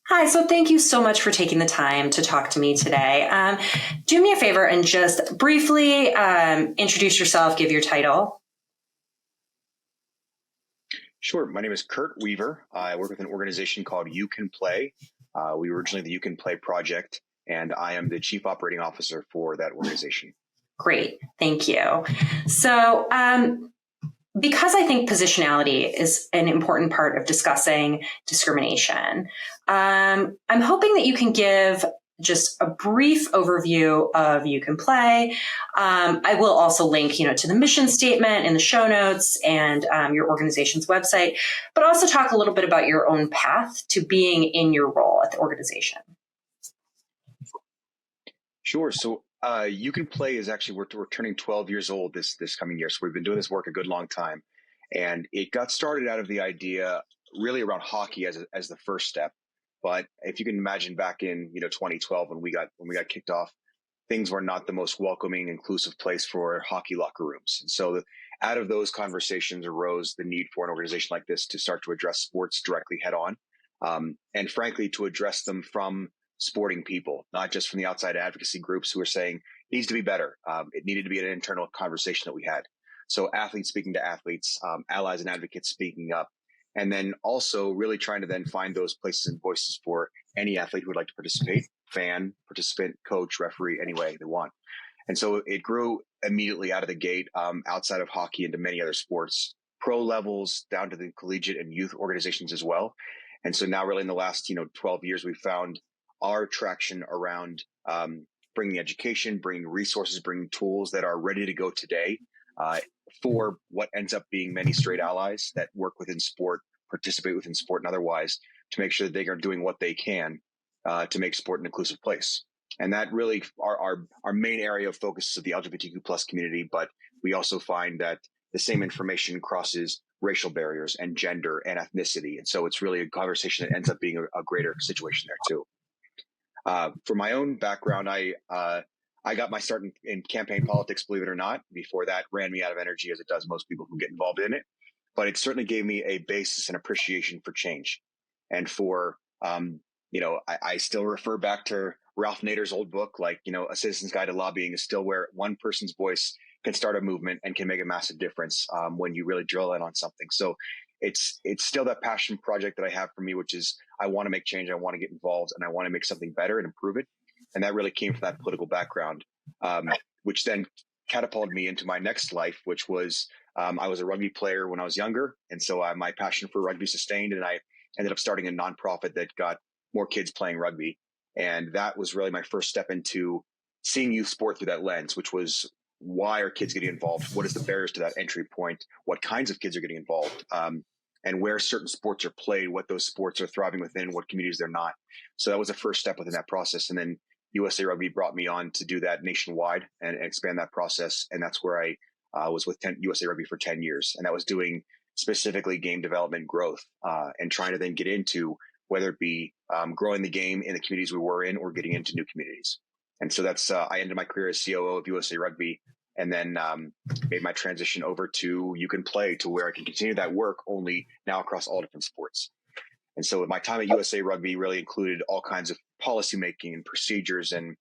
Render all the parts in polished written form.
Hi, so thank you so much for taking the time to talk to me today. Do me a favor and just briefly introduce yourself, give your title. Sure. My name is Kurt Weaver. I work with an organization called You Can Play. We were originally the You Can Play project, and I am the chief operating officer for that organization. Great, thank you. So, because I think positionality is an important part of discussing discrimination, I'm hoping that you can give just a brief overview of You Can Play. I will also link, to the mission statement in the show notes and your organization's website, but also talk a little bit about your own path to being in your role at the organization. Sure. So You Can Play is actually we're turning 12 years old this coming year. So we've been doing this work a good long time, and it got started out of the idea really around hockey as the first step. But if you can imagine back in 2012 when we got kicked off, things were not the most welcoming, inclusive place for hockey locker rooms. And so out of those conversations arose the need for an organization like this to start to address sports directly head on. And frankly, to address them from sporting people, not just from the outside advocacy groups who are saying it needs to be better. It needed to be an internal conversation that we had. So athletes speaking to athletes, allies and advocates speaking up, and then also really trying to then find those places and voices for any athlete who would like to participate, fan, participant, coach, referee, any way they want. And so it grew immediately out of the gate, outside of hockey into many other sports, pro levels down to the collegiate and youth organizations as well. And so now really in the last, 12 years, we've found our traction around bringing education, bringing resources, bringing tools that are ready to go today uh, for what ends up being many straight allies that work within sport, participate within sport and otherwise to make sure that they are doing what they can to make sport an inclusive place. And that really our main area of focus is the LGBTQ plus community, but we also find that the same information crosses racial barriers and gender and ethnicity. And so it's really a conversation that ends up being a greater situation there too. For my own background, I got my start in campaign politics, believe it or not. Before that, ran me out of energy, as it does most people who get involved in it. But it certainly gave me a basis and appreciation for change, and for I still refer back to Ralph Nader's old book, like A Citizen's Guide to Lobbying is still where one person's voice can start a movement and can make a massive difference when you really drill in on something. So it's still that passion project that I have for me, which is I want to make change, I want to get involved, and I want to make something better and improve it. And that really came from that political background, which then catapulted me into my next life, which was I was a rugby player when I was younger, and so my passion for rugby sustained, and I ended up starting a nonprofit that got more kids playing rugby, and that was really my first step into seeing youth sport through that lens, which was why are kids getting involved? What is the barriers to that entry point? What kinds of kids are getting involved? And where certain sports are played, what those sports are thriving within, what communities they're not. So that was the first step within that process. And then USA Rugby brought me on to do that nationwide and expand that process. And that's where I was with USA Rugby for 10 years. And that was doing specifically game development growth and trying to then get into whether it be growing the game in the communities we were in or getting into new communities. And so that's I ended my career as COO of USA Rugby, and then made my transition over to You Can Play, to where I can continue that work only now across all different sports. And so my time at USA Rugby really included all kinds of policymaking and procedures, and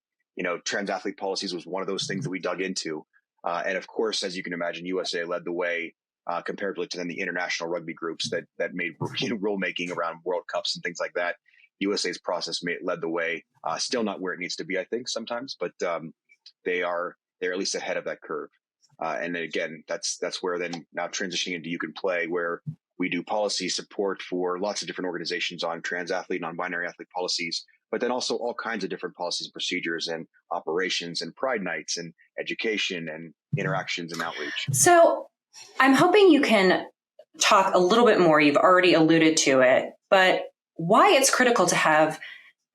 trans athlete policies was one of those things that we dug into. And of course, as you can imagine, USA led the way comparatively to then the international rugby groups that made rulemaking around World Cups and things like that. USA's process led the way. Still not where it needs to be, I think, sometimes, but they're at least ahead of that curve. And then again, that's where then now transitioning into You Can Play, where we do policy support for lots of different organizations on trans athlete, non-binary athlete policies, but then also all kinds of different policies and procedures and operations and pride nights and education and interactions and outreach. So I'm hoping you can talk a little bit more. You've already alluded to it, but why it's critical to have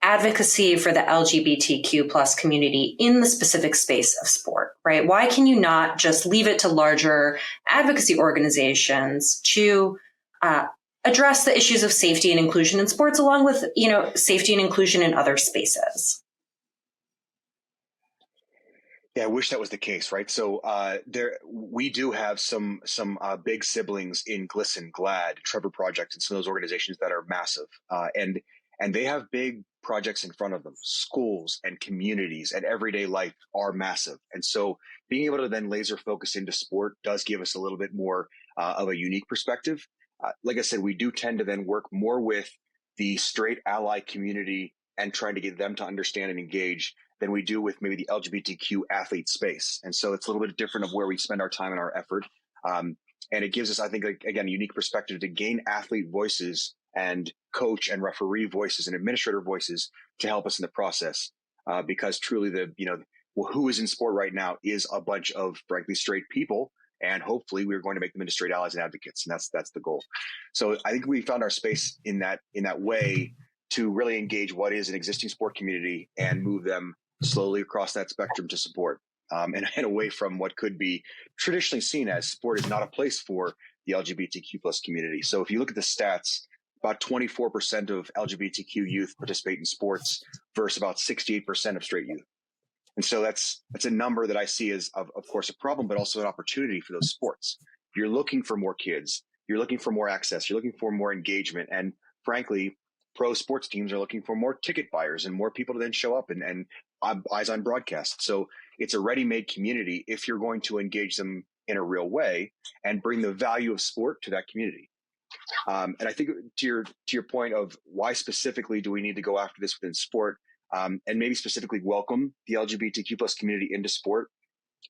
advocacy for the LGBTQ plus community in the specific space of sport, right? Why can you not just leave it to larger advocacy organizations to address the issues of safety and inclusion in sports, along with, safety and inclusion in other spaces? Yeah, I wish that was the case, right? So we do have some big siblings in GLSEN, GLAD, Trevor Project, and some of those organizations that are massive. And and they have big projects in front of them. Schools and communities and everyday life are massive. And so being able to then laser focus into sport does give us a little bit more of a unique perspective. Like I said, we do tend to then work more with the straight ally community and trying to get them to understand and engage than we do with maybe the LGBTQ athlete space. And so it's a little bit different of where we spend our time and our effort. And it gives us, I think, again, a unique perspective to gain athlete voices and coach and referee voices and administrator voices to help us in the process. Because truly who is in sport right now is a bunch of frankly straight people. And hopefully we're going to make them into straight allies and advocates. And that's the goal. So I think we found our space in that way to really engage what is an existing sport community and move them slowly across that spectrum to support. And away from what could be traditionally seen as sport is not a place for the LGBTQ plus community. So if you look at the stats, about 24% of LGBTQ youth participate in sports versus about 68% of straight youth. And so that's a number that I see as, of course, a problem, but also an opportunity for those sports. You're looking for more kids. You're looking for more access. You're looking for more engagement. And frankly, pro sports teams are looking for more ticket buyers and more people to then show up and eyes on broadcast. So it's a ready-made community if you're going to engage them in a real way and bring the value of sport to that community. And I think to your point of why specifically do we need to go after this within sport, and maybe specifically welcome the LGBTQ plus community into sport,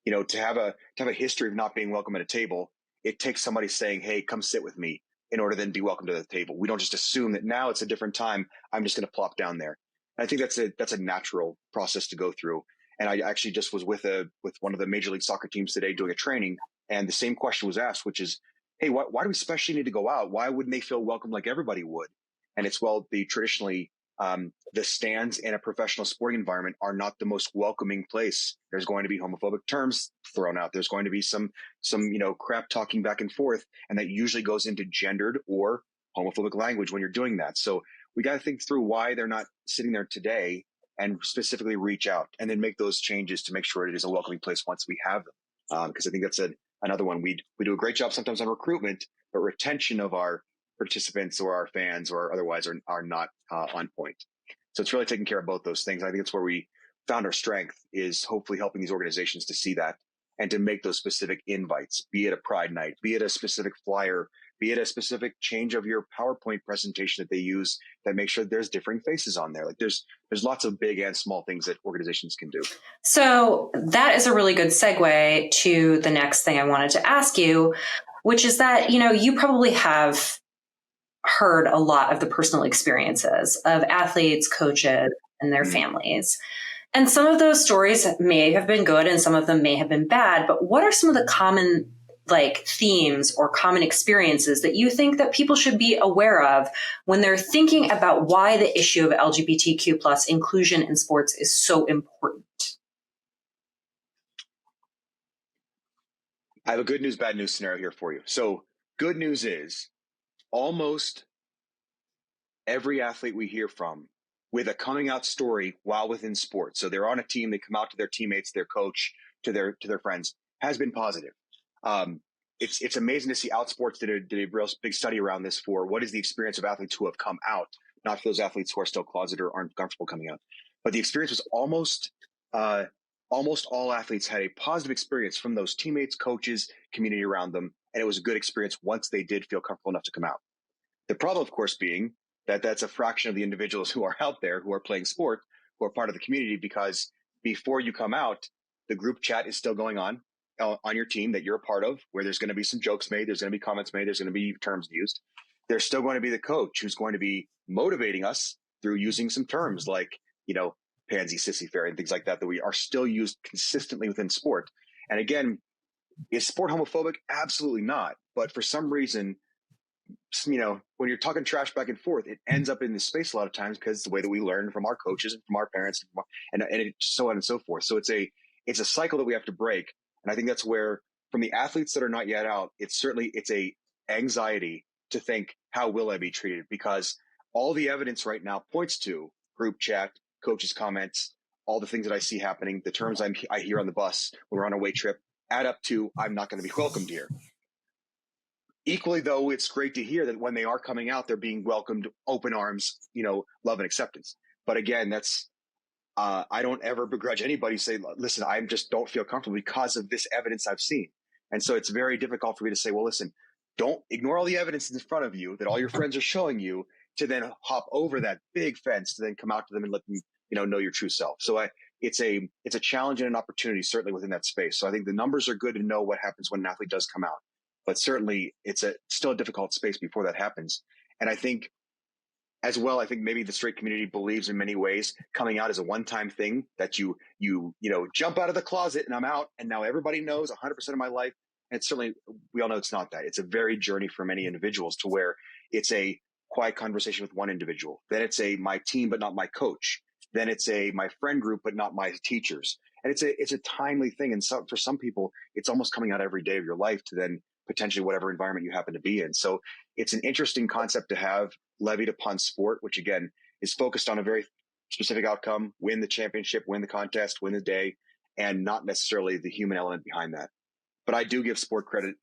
to have a history of not being welcome at a table, it takes somebody saying, "Hey, come sit with me," in order to then be welcome to the table. We don't just assume that now it's a different time, I'm just going to plop down there. And I think that's a natural process to go through. And I actually just was with one of the Major League Soccer teams today doing a training, and the same question was asked, which is, "Hey, why do we especially need to go out? Why wouldn't they feel welcome like everybody would?" And it's, well, traditionally the stands in a professional sporting environment are not the most welcoming place. There's going to be homophobic terms thrown out. There's going to be some crap talking back and forth, and that usually goes into gendered or homophobic language when you're doing that. So we got to think through why they're not sitting there today and specifically reach out and then make those changes to make sure it is a welcoming place once we have them. Because I think that's another one. We do a great job sometimes on recruitment, but retention of our participants or our fans or otherwise are not on point. So it's really taking care of both those things. I think it's where we found our strength, is hopefully helping these organizations to see that and to make those specific invites, be it a Pride Night, be it a specific flyer, be it a specific change of your PowerPoint presentation that they use that makes sure there's differing faces on there. Like there's lots of big and small things that organizations can do. So that is a really good segue to the next thing I wanted to ask you, which is that, you probably have heard a lot of the personal experiences of athletes, coaches, and their families. And some of those stories may have been good and some of them may have been bad, but what are some of the common themes or common experiences that you think that people should be aware of when they're thinking about why the issue of LGBTQ plus inclusion in sports is so important? I have a good news, bad news scenario here for you. So good news is almost every athlete we hear from with a coming out story while within sports, so they're on a team, they come out to their teammates, their coach, to their friends, has been positive. It's amazing to see Outsports did a real big study around this for what is the experience of athletes who have come out, not for those athletes who are still closeted or aren't comfortable coming out. But the experience was almost all athletes had a positive experience from those teammates, coaches, community around them, and it was a good experience once they did feel comfortable enough to come out. The problem, of course, being that that's a fraction of the individuals who are out there who are playing sport, who are part of the community, because before you come out, the group chat is still going on your team that you're a part of, where there's going to be some jokes made, there's going to be comments made, there's going to be terms used. There's still going to be the coach who's going to be motivating us through using some terms like, pansy, sissy, fairy, and things like that we are still used consistently within sport. And again, is sport homophobic? Absolutely not. But for some reason, when you're talking trash back and forth, it ends up in this space a lot of times because it's the way that we learn from our coaches and from our parents and so on and so forth. So it's a cycle that we have to break. And I think that's where, from the athletes that are not yet out, it's a anxiety to think, how will I be treated? Because all the evidence right now points to group chat, coaches' comments, all the things that I see happening, the terms I hear on the bus when we're on a away trip, add up to, I'm not going to be welcomed here. Equally, though, it's great to hear that when they are coming out, they're being welcomed open arms, love and acceptance. But again, that's I don't ever begrudge anybody say, listen, I just don't feel comfortable because of this evidence I've seen. And so it's very difficult for me to say, well, listen, don't ignore all the evidence in front of you that all your friends are showing you to then hop over that big fence to then come out to them and let them, know your true self. So it's a challenge and an opportunity certainly within that space. So I think the numbers are good to know what happens when an athlete does come out, but certainly it's still a difficult space before that happens. And I think as well, I think maybe the straight community believes in many ways coming out as a one-time thing that you jump out of the closet and I'm out and now everybody knows 100% of my life. And certainly we all know it's not that. It's a varied journey for many individuals to where it's a quiet conversation with one individual. Then it's my team, but not my coach. Then it's my friend group, but not my teachers. And it's a timely thing. And so for some people, it's almost coming out every day of your life to then potentially whatever environment you happen to be in. So it's an interesting concept to have levied upon sport, which again is focused on a very specific outcome: win the championship, win the contest, win the day, and not necessarily the human element behind that. But I do give sport credit.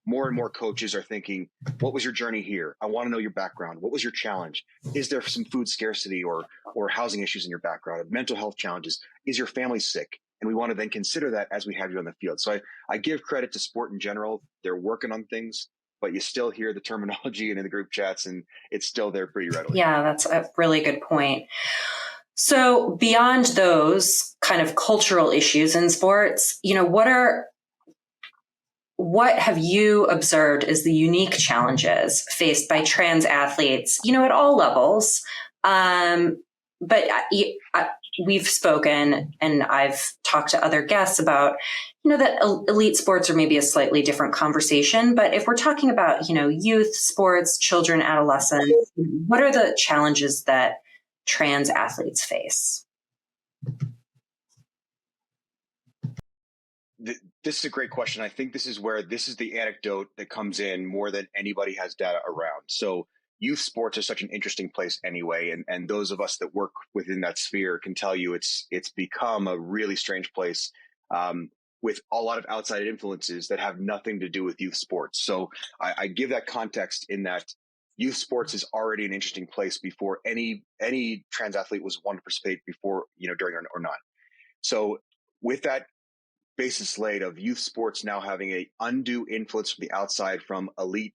More and more coaches are thinking, what was your journey here? I want to know your background. What was your challenge? Is there some food scarcity or housing issues in your background, mental health challenges? Is your family sick? And we want to then consider that as we have you on the field. So I give credit to sport in general. They're working on things, but you still hear the terminology and in the group chats, and it's still there pretty readily. Yeah, that's a really good point. So beyond those kind of cultural issues in sports, what have you observed as the unique challenges faced by trans athletes, at all levels? But we've spoken and I've talked to other guests about, that elite sports are maybe a slightly different conversation. But if we're talking about, youth sports, children, adolescents, what are the challenges that trans athletes face? This is a great question. I think this is the anecdote that comes in more than anybody has data around. So youth sports are such an interesting place anyway. And those of us that work within that sphere can tell you it's become a really strange place with a lot of outside influences that have nothing to do with youth sports. So I give that context in that youth sports is already an interesting place before any trans athlete was wanting to participate before, during or not. So with that basis laid of youth sports now having a undue influence from the outside from elite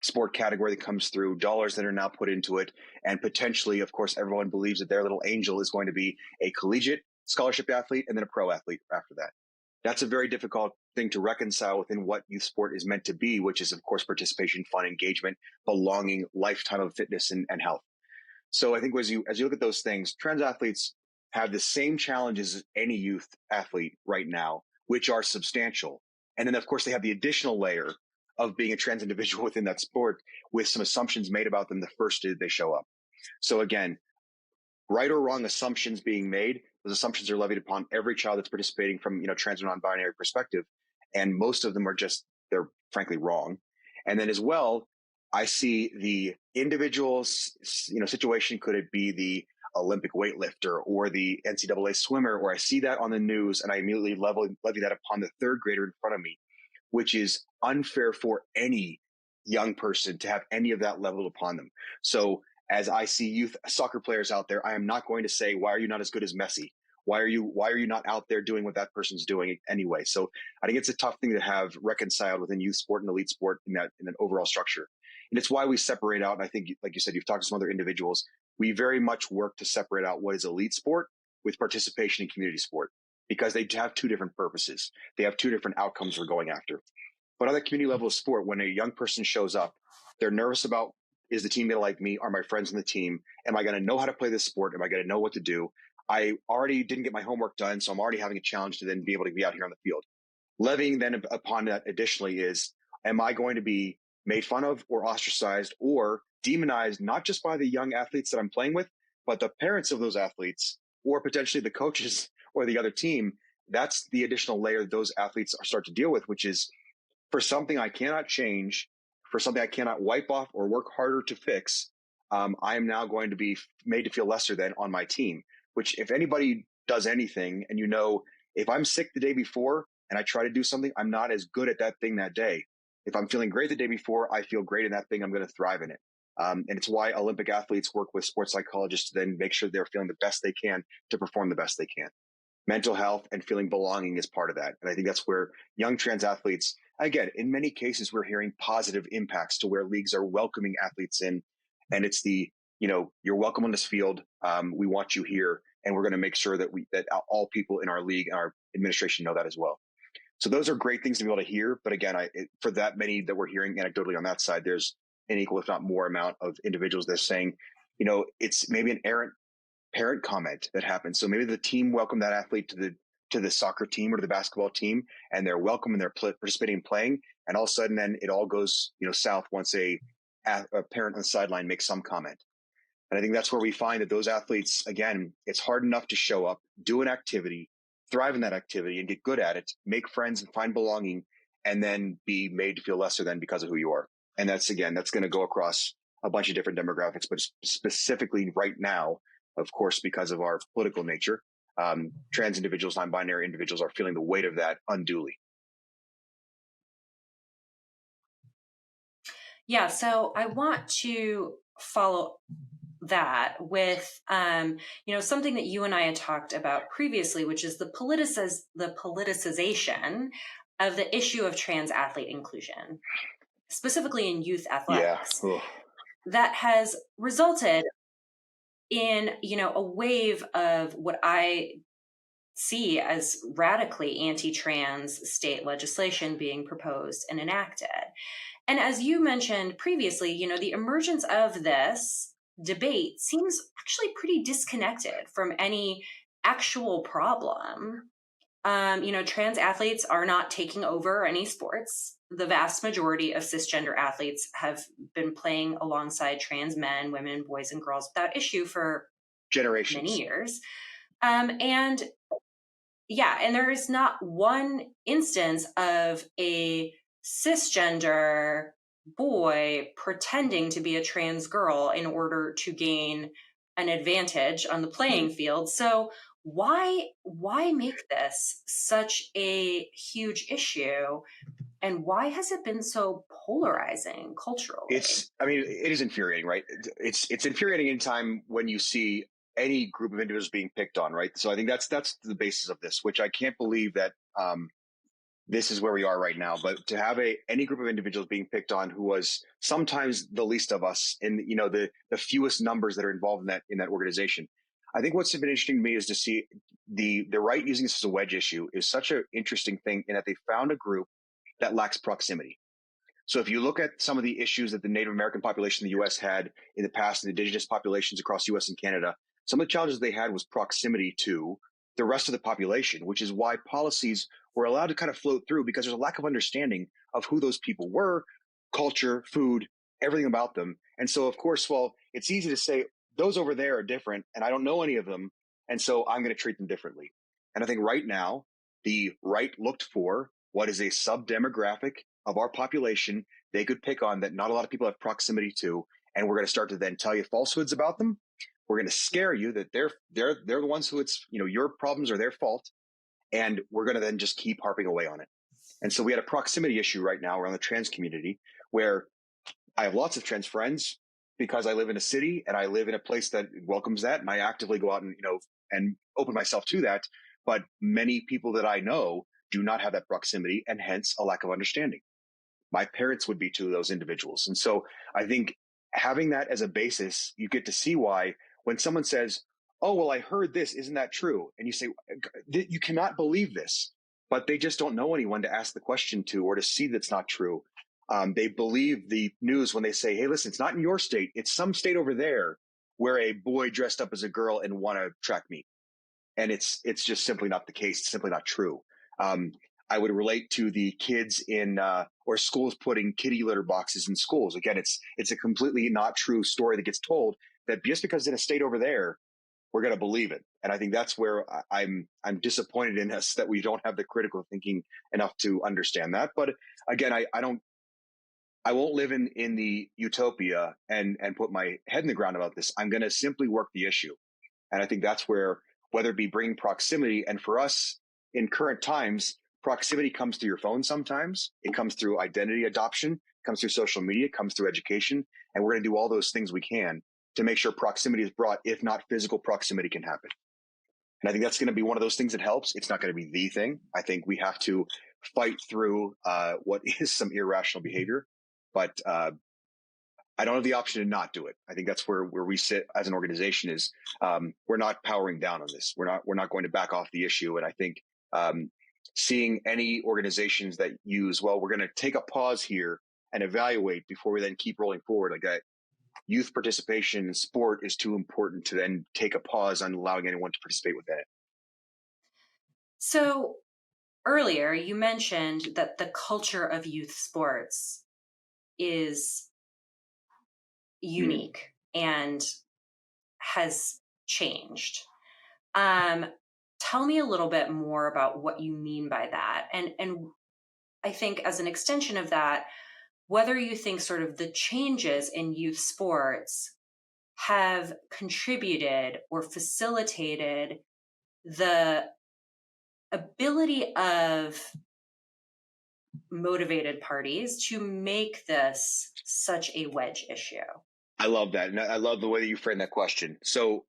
sport category that comes through, dollars that are now put into it, and potentially, of course, everyone believes that their little angel is going to be a collegiate scholarship athlete and then a pro athlete after that. That's a very difficult thing to reconcile within what youth sport is meant to be, which is, of course, participation, fun, engagement, belonging, lifetime of fitness and health. So I think as you look at those things, trans athletes have the same challenges as any youth athlete right now, which are substantial. And then, of course, they have the additional layer of being a trans individual within that sport with some assumptions made about them the first day they show up. So again, right or wrong assumptions being made, those assumptions are levied upon every child that's participating from, trans or non-binary perspective. And most of them they're frankly wrong. And then as well, I see the individual's, situation. Could it be the Olympic weightlifter or the NCAA swimmer, or I see that on the news and I immediately levy that upon the third grader in front of me, which is unfair for any young person to have any of that leveled upon them. So as I see youth soccer players out there, I am not going to say, why are you not as good as Messi? Why are you not out there doing what that person's doing anyway? So I think it's a tough thing to have reconciled within youth sport and elite sport in an overall structure. And it's why we separate out. And I think, like you said, you've talked to some other individuals. We very much work to separate out what is elite sport with participation in community sport, because they have two different purposes. They have two different outcomes we're going after. But on the community level of sport, when a young person shows up, they're nervous about, is the team going to like me? Are my friends on the team? Am I going to know how to play this sport? Am I going to know what to do? I already didn't get my homework done, so I'm already having a challenge to then be able to be out here on the field. Levying then upon that additionally is, am I going to be made fun of or ostracized or demonized, not just by the young athletes that I'm playing with, but the parents of those athletes or potentially the coaches or the other team? That's the additional layer those athletes start to deal with, which is, for something I cannot change, for something I cannot wipe off or work harder to fix, I am now going to be made to feel lesser than on my team. Which, if anybody does anything, and if I'm sick the day before and I try to do something, I'm not as good at that thing that day. If I'm feeling great the day before, I feel great in that thing. I'm going to thrive in it. And it's why Olympic athletes work with sports psychologists to then make sure they're feeling the best they can to perform the best they can. Mental health and feeling belonging is part of that. And I think that's where young trans athletes, again, in many cases, we're hearing positive impacts to where leagues are welcoming athletes in. And it's you're welcome on this field. We want you here. And we're going to make sure that all people in our league and our administration know that as well. So those are great things to be able to hear. But again, for that many that we're hearing anecdotally on that side, there's an equal, if not more, amount of individuals that are saying, it's maybe an errant parent comment that happens. So maybe the team welcomed that athlete to the soccer team or to the basketball team, and they're welcome and they're participating and playing. And all of a sudden, then it all goes south once a parent on the sideline makes some comment. And I think that's where we find that those athletes, again, it's hard enough to show up, do an activity, thrive in that activity and get good at it, make friends and find belonging, and then be made to feel lesser than because of who you are. And that's going to go across a bunch of different demographics, but specifically right now, of course, because of our political nature, trans individuals, non-binary individuals are feeling the weight of that unduly. Yeah, so I want to follow that with something that you and I had talked about previously, which is the politicization of the issue of trans athlete inclusion, specifically in youth athletics, that has resulted in a wave of what I see as radically anti-trans state legislation being proposed and enacted. And as you mentioned previously, the emergence of this debate seems actually pretty disconnected from any actual problem. Trans athletes are not taking over any sports. The vast majority of cisgender athletes have been playing alongside trans men, women, boys, and girls without issue for generations, many years. And there is not one instance of a cisgender boy pretending to be a trans girl in order to gain an advantage on the playing field. So why make this such a huge issue? And why has it been so polarizing culturally? It is infuriating, right? It's infuriating in time when you see any group of individuals being picked on, right? So I think that's the basis of this, which I can't believe that this is where we are right now. But to have any group of individuals being picked on who was sometimes the least of us in the fewest numbers that are involved in that organization. I think what's been interesting to me is to see the right using this as a wedge issue is such an interesting thing in that they found a group that lacks proximity. So if you look at some of the issues that the Native American population in the U.S. had in the past and indigenous populations across the U.S. and Canada, some of the challenges they had was proximity to the rest of the population, which is why policies were allowed to kind of float through because there's a lack of understanding of who those people were, culture, food, everything about them. And so, of course, it's easy to say those over there are different and I don't know any of them. And so I'm going to treat them differently. And I think right now, the right looked for what is a sub-demographic of our population they could pick on that not a lot of people have proximity to. And we're going to start to then tell you falsehoods about them. We're going to scare you that they're the ones who it's, your problems are their fault. And we're going to then just keep harping away on it. And so we had a proximity issue right now around the trans community where I have lots of trans friends because I live in a city and I live in a place that welcomes that. And I actively go out and open myself to that. But many people that I know do not have that proximity and hence a lack of understanding. My parents would be two of those individuals. And so I think having that as a basis, you get to see why when someone says, oh, well, I heard this, isn't that true? And you say, you cannot believe this, but they just don't know anyone to ask the question to or to see that's not true. They believe the news when they say, hey, listen, it's not in your state. It's some state over there where a boy dressed up as a girl and won a track meet. And it's just simply not the case. It's simply not true. I would relate to the kids or schools putting kitty litter boxes in schools. Again, it's a completely not true story that gets told that just because it's in a state over there, we're going to believe it. And I think that's where I'm disappointed in us that we don't have the critical thinking enough to understand that. But again, I won't live in the utopia and put my head in the ground about this. I'm going to simply work the issue. And I think that's where, whether it be bringing proximity, and for us in current times, Proximity comes through your phone sometimes. It comes through identity adoption, it comes through social media, it comes through education. And we're going to do all those things we can to make sure proximity is brought, if not physical proximity can happen. And I think that's going to be one of those things that helps. It's not going to be the thing. I think we have to fight through what is some irrational behavior, but I don't have the option to not do it. I think that's where we sit as an organization is we're not powering down on this. We're not going to back off the issue. And I think seeing any organizations that use, well, we're going to take a pause here and evaluate before we then keep rolling forward, like that youth participation in sport is too important to then take a pause on allowing anyone to participate within it. So earlier you mentioned that the culture of youth sports is unique and has changed. Tell me a little bit more about what you mean by that. And I think as an extension of that, whether you think sort of the changes in youth sports have contributed or facilitated the ability of motivated parties to make this such a wedge issue. I love that. And I love the way that you frame that question. So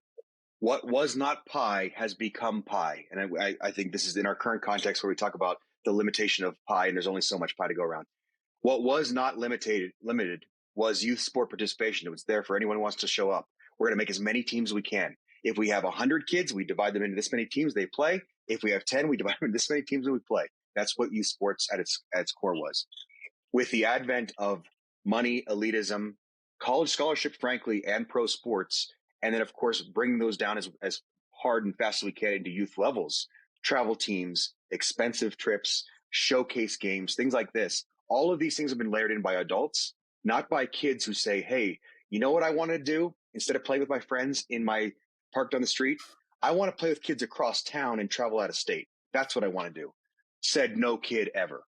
what was not pie has become pie. And I think this is in our current context where we talk about the limitation of pie and there's only so much pie to go around. What was not limited was youth sport participation. It was there for anyone who wants to show up. We're going to make as many teams as we can. If we have 100 kids, we divide them into this many teams, they play. If we have 10, we divide them into this many teams and we play. That's what youth sports at its core was. With the advent of money, elitism, college scholarship, frankly, and pro sports, and then, of course, bringing those down as hard and fast as we can into youth levels, travel teams, expensive trips, showcase games, things like this. All of these things have been layered in by adults, not by kids who say, hey, you know what I want to do? Instead of playing with my friends in my park down the street, I want to play with kids across town and travel out of state. That's what I want to do. Said no kid ever.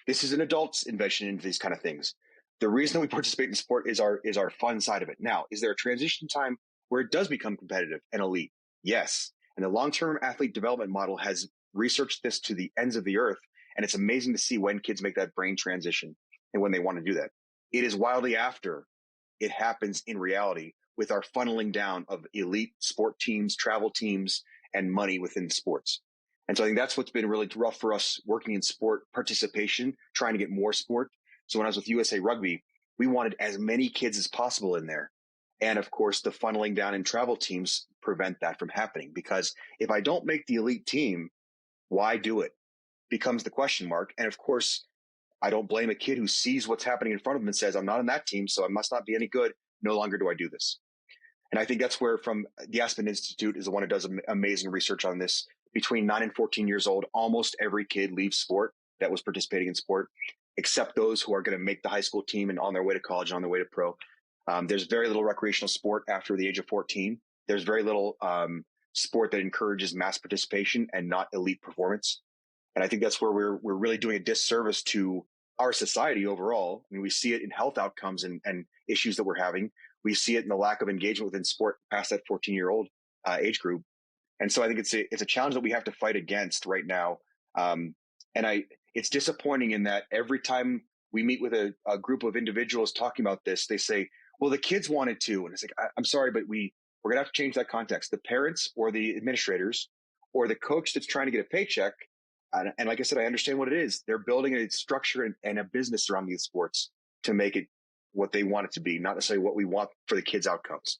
This is an adult's invention into these kind of things. The reason we participate in sport is our fun side of it. Now, is there a transition time where it does become competitive and elite? Yes. And the long-term athlete development model has researched this to the ends of the earth. And it's amazing to see when kids make that brain transition and when they want to do that. It is wildly after it happens in reality with our funneling down of elite sport teams, travel teams, and money within sports. And so I think that's what's been really rough for us working in sport participation, trying to get more sport. So when I was with USA Rugby, we wanted as many kids as possible in there. And of course, the funneling down in travel teams prevent that from happening, because if I don't make the elite team, why do it? Becomes the question mark. And of course, I don't blame a kid who sees what's happening in front of him and says, I'm not on that team, so I must not be any good. No longer do I do this. And I think that's where from the Aspen Institute is the one who does amazing research on this. Between 9 and 14 years old, almost every kid leaves sport that was participating in sport, except those who are going to make the high school team and on their way to college and on their way to pro. There's very little recreational sport after the age of 14. There's very little sport that encourages mass participation and not elite performance. And I think that's where we're really doing a disservice to our society overall. I mean, we see it in health outcomes and issues that we're having. We see it in the lack of engagement within sport past that 14-year-old age group. And so I think it's a challenge that we have to fight against right now. It's disappointing in that every time we meet with a group of individuals talking about this, they say, well, the kids wanted to. And it's like, I'm sorry, but we're going to have to change that context. The parents or the administrators or the coach that's trying to get a paycheck. And like I said, I understand what it is. They're building a structure and a business around youth sports to make it what they want it to be, not necessarily what we want for the kids' outcomes.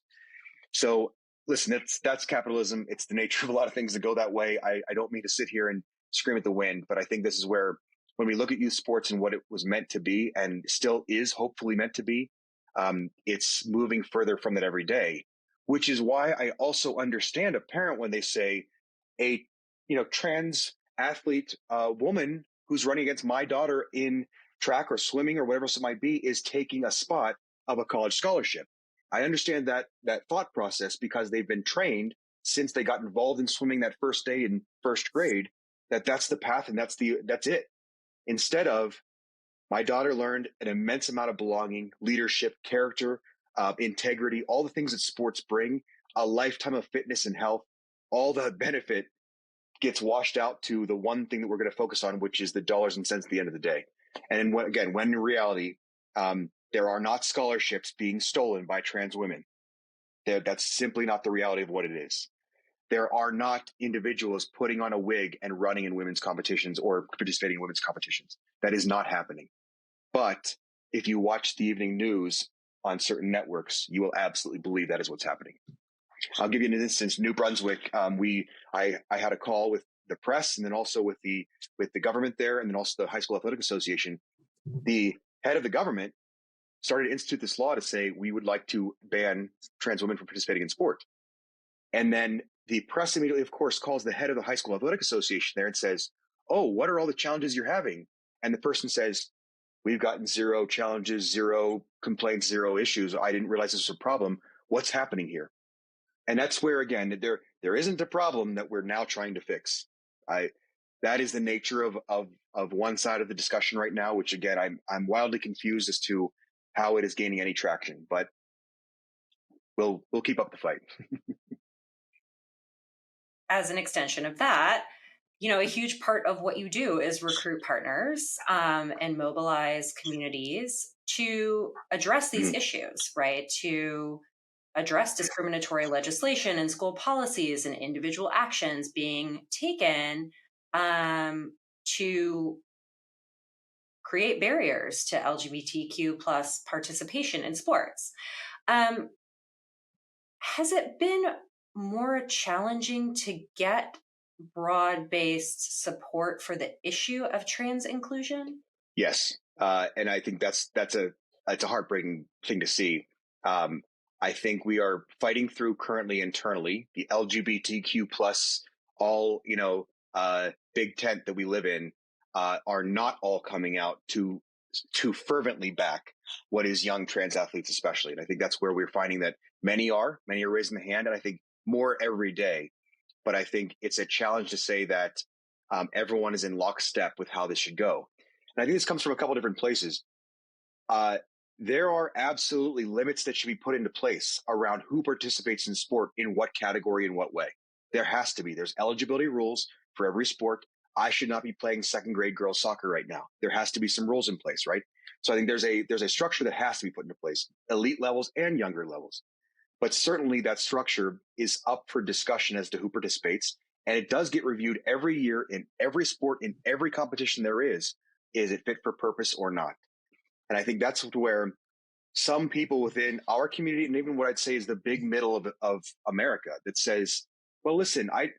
So listen, that's capitalism. It's the nature of a lot of things that go that way. I don't mean to sit here and scream at the wind, but I think this is where when we look at youth sports and what it was meant to be and still is hopefully meant to be, it's moving further from that every day, which is why I also understand a parent when they say a trans athlete woman who's running against my daughter in track or swimming or whatever else it might be is taking a spot of a college scholarship. I understand that thought process because they've been trained since they got involved in swimming that first day in first grade, that's the path and that's it. Instead of my daughter learned an immense amount of belonging, leadership, character, integrity, all the things that sports bring, a lifetime of fitness and health, all the benefit gets washed out to the one thing that we're going to focus on, which is the dollars and cents at the end of the day. And when in reality, there are not scholarships being stolen by trans women. That's simply not the reality of what it is. There are not individuals putting on a wig and running in women's competitions or participating in women's competitions. That is not happening. But if you watch the evening news on certain networks, you will absolutely believe that is what's happening. I'll give you an instance. New Brunswick, I had a call with the press and then also with the government there, and then also the High School Athletic Association. The head of the government started to institute this law to say we would like to ban trans women from participating in sport. And then the press immediately, of course, calls the head of the High School Athletic Association there and says, "Oh, what are all the challenges you're having?" And the person says, "We've gotten 0 challenges, 0 complaints, 0 issues. I didn't realize this was a problem. What's happening here?" And that's where, again, there isn't a problem that we're now trying to fix. That is the nature of one side of the discussion right now, which again, I'm wildly confused as to how it is gaining any traction, but we'll keep up the fight. As an extension of that, a huge part of what you do is recruit partners and mobilize communities to address these issues, right? To address discriminatory legislation and school policies and individual actions being taken to create barriers to LGBTQ plus participation in sports. Has it been more challenging to get broad-based support for the issue of trans inclusion? Yes, and I think that's a heartbreaking thing to see. I think we are fighting through currently internally the LGBTQ plus all big tent that we live in are not all coming out to fervently back what is young trans athletes, especially. And I think that's where we're finding that many are raising the hand, and I think more every day. But I think it's a challenge to say that everyone is in lockstep with how this should go. And I think this comes from a couple of different places. There are absolutely limits that should be put into place around who participates in sport, in what category, in what way. There has to be. There's eligibility rules for every sport. I should not be playing second grade girls soccer right now. There has to be some rules in place, right? So I think there's a structure that has to be put into place, elite levels and younger levels. But certainly that structure is up for discussion as to who participates. And it does get reviewed every year in every sport, in every competition there is it fit for purpose or not? And I think that's where some people within our community, and even what I'd say is the big middle of America, that says, well, listen, I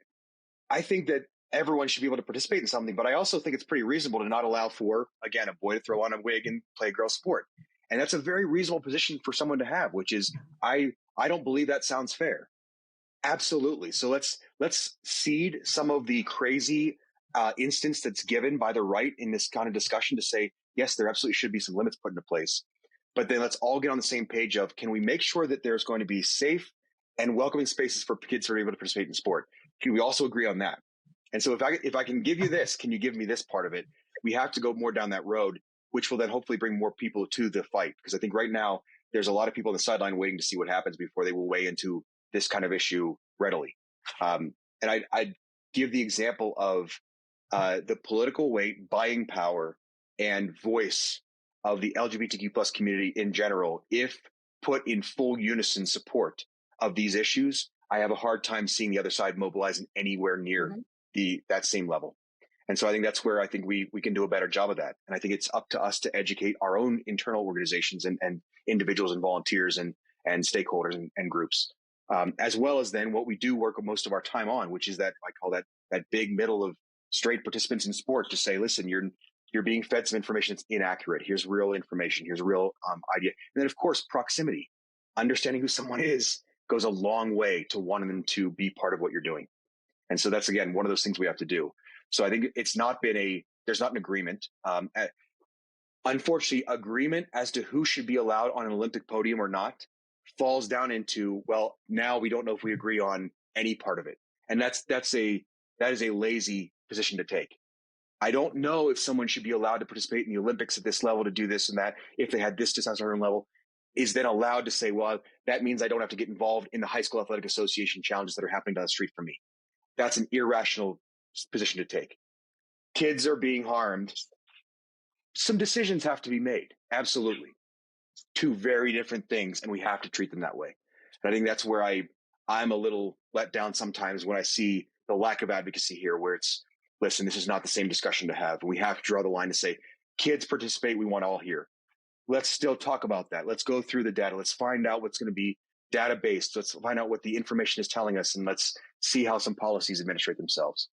think that everyone should be able to participate in something, but I also think it's pretty reasonable to not allow for, again, a boy to throw on a wig and play a girl sport. And that's a very reasonable position for someone to have, which is, I don't believe that sounds fair. Absolutely. So let's cede some of the crazy instance that's given by the right in this kind of discussion to say, yes, there absolutely should be some limits put into place. But then let's all get on the same page of, can we make sure that there's going to be safe and welcoming spaces for kids who are able to participate in sport? Can we also agree on that? And so if I can give you this, can you give me this part of it? We have to go more down that road, which will then hopefully bring more people to the fight. Because I think right now there's a lot of people on the sideline waiting to see what happens before they will weigh into this kind of issue readily. And I'd give the example of the political weight, buying power, and voice of the LGBTQ plus community in general. If put in full unison support of these issues, I have a hard time seeing the other side mobilizing anywhere near that same level. And so I think that's where I think we can do a better job of that. And I think it's up to us to educate our own internal organizations and individuals and volunteers and stakeholders and groups, as well as then what we do work most of our time on, which is that I call that big middle of straight participants in sport, to say, listen, you're being fed some information that's inaccurate. Here's real information. Here's a real idea. And then, of course, proximity. Understanding who someone is goes a long way to wanting them to be part of what you're doing. And so that's, again, one of those things we have to do. So I think there's not an agreement. Unfortunately, agreement as to who should be allowed on an Olympic podium or not falls down into, well, now we don't know if we agree on any part of it. And that is a lazy position to take. I don't know if someone should be allowed to participate in the Olympics at this level, to do this and that, if they had this testosterone level, is then allowed to say, well, that means I don't have to get involved in the High School Athletic Association challenges that are happening down the street from me. That's an irrational position to take. Kids are being harmed. Some decisions have to be made. Absolutely. Two very different things, and we have to treat them that way. And I think that's where I'm a little let down sometimes when I see the lack of advocacy here, where it's, listen, this is not the same discussion to have. We have to draw the line to say, kids participate, we want all here. Let's still talk about that. Let's go through the data. Let's find out what's going to be data-based. Let's find out what the information is telling us, and let's see how some policies administrate themselves.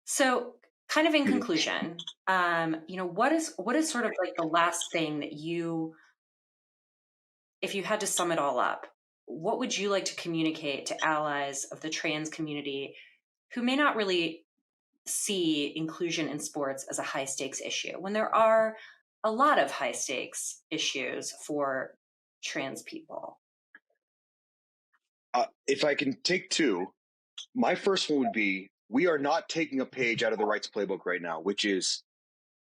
So, kind of in conclusion, what is sort of like the last thing that you, if you had to sum it all up, what would you like to communicate to allies of the trans community who may not really see inclusion in sports as a high stakes issue, when there are a lot of high stakes issues for trans people? If I can take two, my first one would be, we are not taking a page out of the rights playbook right now, which is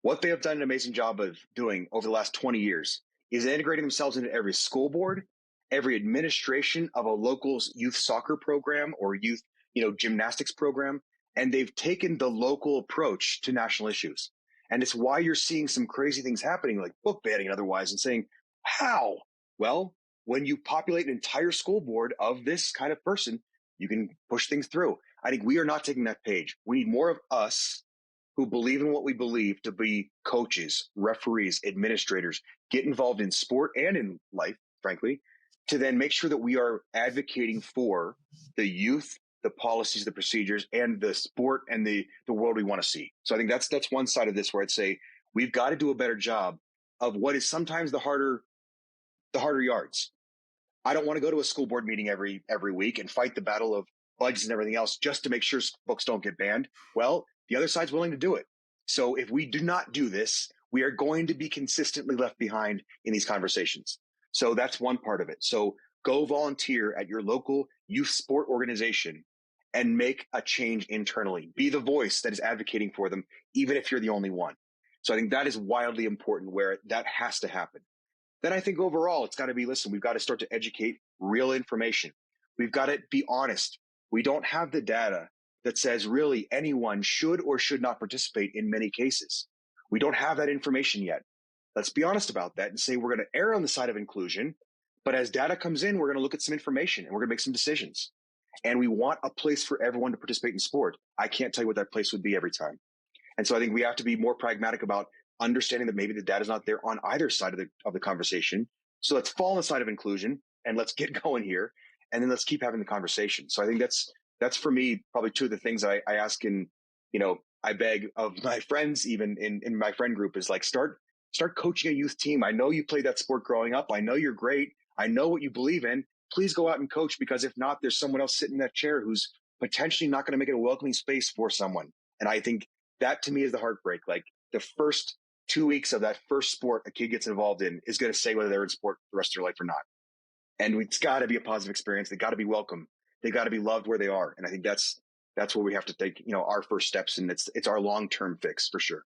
what they have done an amazing job of doing over the last 20 years is integrating themselves into every school board, every administration of a local youth soccer program or youth, gymnastics program. And they've taken the local approach to national issues. And it's why you're seeing some crazy things happening, like book banning and otherwise, and saying, how? Well, when you populate an entire school board of this kind of person, you can push things through. I think we are not taking that page. We need more of us who believe in what we believe to be coaches, referees, administrators, get involved in sport and in life, frankly, to then make sure that we are advocating for the youth, the policies, the procedures, and the sport and the world we want to see. So I think that's one side of this where I'd say we've got to do a better job of what is sometimes the harder yards. I don't want to go to a school board meeting every week and fight the battle of budgets and everything else just to make sure books don't get banned. Well, the other side's willing to do it. So if we do not do this, we are going to be consistently left behind in these conversations. So that's one part of it. So go volunteer at your local youth sport organization and make a change internally. Be the voice that is advocating for them, even if you're the only one. So I think that is wildly important, where that has to happen. Then I think overall, it's got to be, listen, we've got to start to educate real information. We've got to be honest. We don't have the data that says really anyone should or should not participate in many cases. We don't have that information yet. Let's be honest about that and say we're going to err on the side of inclusion. But as data comes in, we're going to look at some information and we're going to make some decisions. And we want a place for everyone to participate in sport. I can't tell you what that place would be every time. And so I think we have to be more pragmatic about understanding that maybe the data is not there on either side of the conversation. So let's fall on the side of inclusion and let's get going here. And then let's keep having the conversation. So I think that's for me, probably two of the things I ask I beg of my friends, even in my friend group, is like, start coaching a youth team. I know you played that sport growing up. I know you're great. I know what you believe in. Please go out and coach, because if not, there's someone else sitting in that chair who's potentially not going to make it a welcoming space for someone. And I think that to me is the heartbreak. Like, the first 2 weeks of that first sport a kid gets involved in is going to say whether they're in sport the rest of their life or not. And it's got to be a positive experience. They got to be welcome. They got to be loved where they are. And I think that's where we have to take, our first steps. And it's our long-term fix for sure.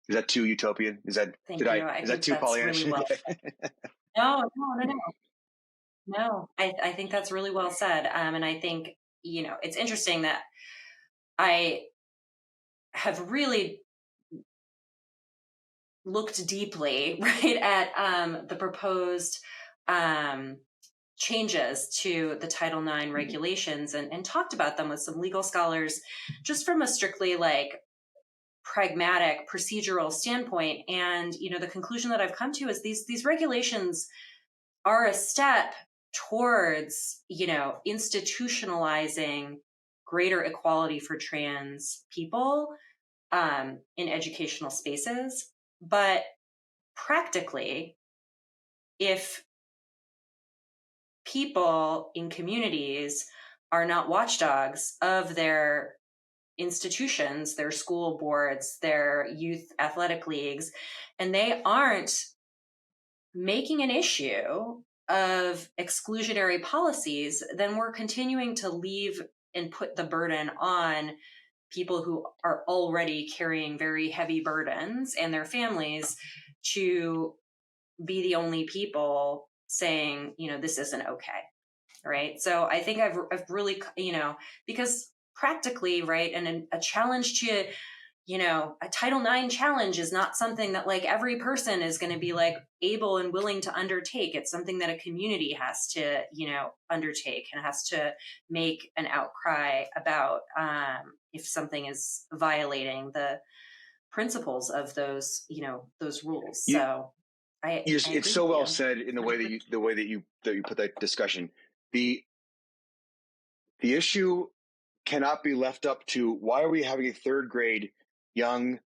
Is that too utopian? Is that too Pollyannish? Really well No. I think that's really well said. And I think, it's interesting that I have really looked deeply, right, at the proposed changes to the Title IX regulations and talked about them with some legal scholars, just from a strictly like pragmatic procedural standpoint. And, the conclusion that I've come to is these regulations are a step towards, institutionalizing greater equality for trans people in educational spaces. But practically, if people in communities are not watchdogs of their institutions, their school boards, their youth athletic leagues, and they aren't making an issue of exclusionary policies, then we're continuing to leave and put the burden on people who are already carrying very heavy burdens and their families to be the only people saying, this isn't okay. Right. So I think I've really, because practically, right. And a challenge to, a Title IX challenge is not something that like every person is going to be like able and willing to undertake. It's something that a community has to, undertake and has to make an outcry about if something is violating the principles of those rules. So I It's agree so with well you. said in the way that you put that discussion. The the issue cannot be left up to why are we having a third grade young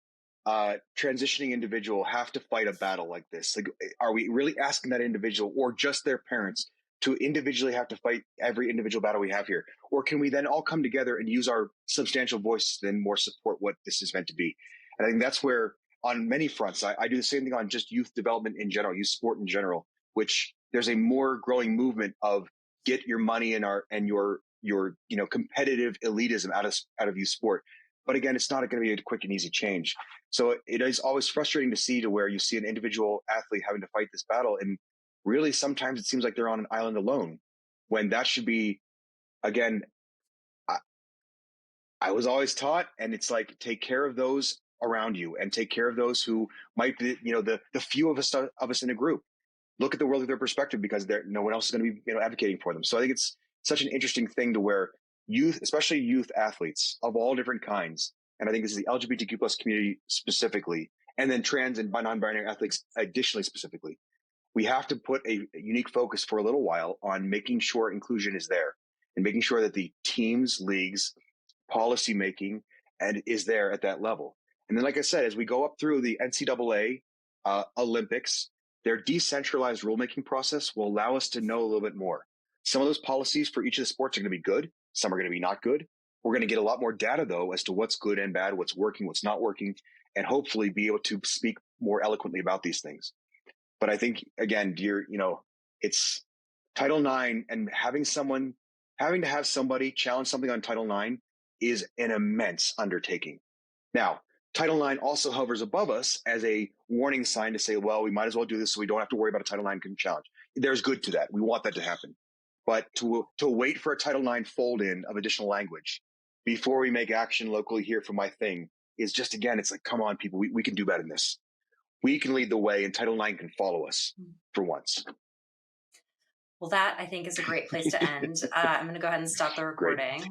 transitioning individual have to fight a battle like this? Like, are we really asking that individual or just their parents to individually have to fight every individual battle we have here? Or can we then all come together and use our substantial voices to then more support what this is meant to be? And I think that's where on many fronts, I do the same thing on just youth development in general, youth sport in general, which there's a more growing movement of get your money and your competitive elitism out of youth sport. But again, it's not going to be a quick and easy change. So it is always frustrating to see to where you see an individual athlete having to fight this battle. And really, sometimes it seems like they're on an island alone when that should be, again, I, I was always taught, and it's like, take care of those around you and take care of those who might be, the few of us in a group. Look at the world through their perspective because no one else is going to be, advocating for them. So I think it's such an interesting thing to where youth, especially youth athletes of all different kinds, and I think this is the LGBTQ plus community specifically, and then trans and non-binary athletes additionally specifically, we have to put a unique focus for a little while on making sure inclusion is there and making sure that the teams, leagues, policy making and is there at that level. And then, like I said, as we go up through the NCAA Olympics, their decentralized rulemaking process will allow us to know a little bit more. Some of those policies for each of the sports are going to be good. Some are going to be not good. We're going to get a lot more data, though, as to what's good and bad, what's working, what's not working, and hopefully be able to speak more eloquently about these things. But I think, again, it's Title IX and having to have somebody challenge something on Title IX is an immense undertaking. Now, Title IX also hovers above us as a warning sign to say, well, we might as well do this so we don't have to worry about a Title IX challenge. There's good to that. We want that to happen. But to wait for a Title IX fold in of additional language before we make action locally here for my thing is just, again, it's like, come on, people, we can do better than this. We can lead the way and Title IX can follow us for once. Well, that I think is a great place to end. I'm going to go ahead and stop the recording.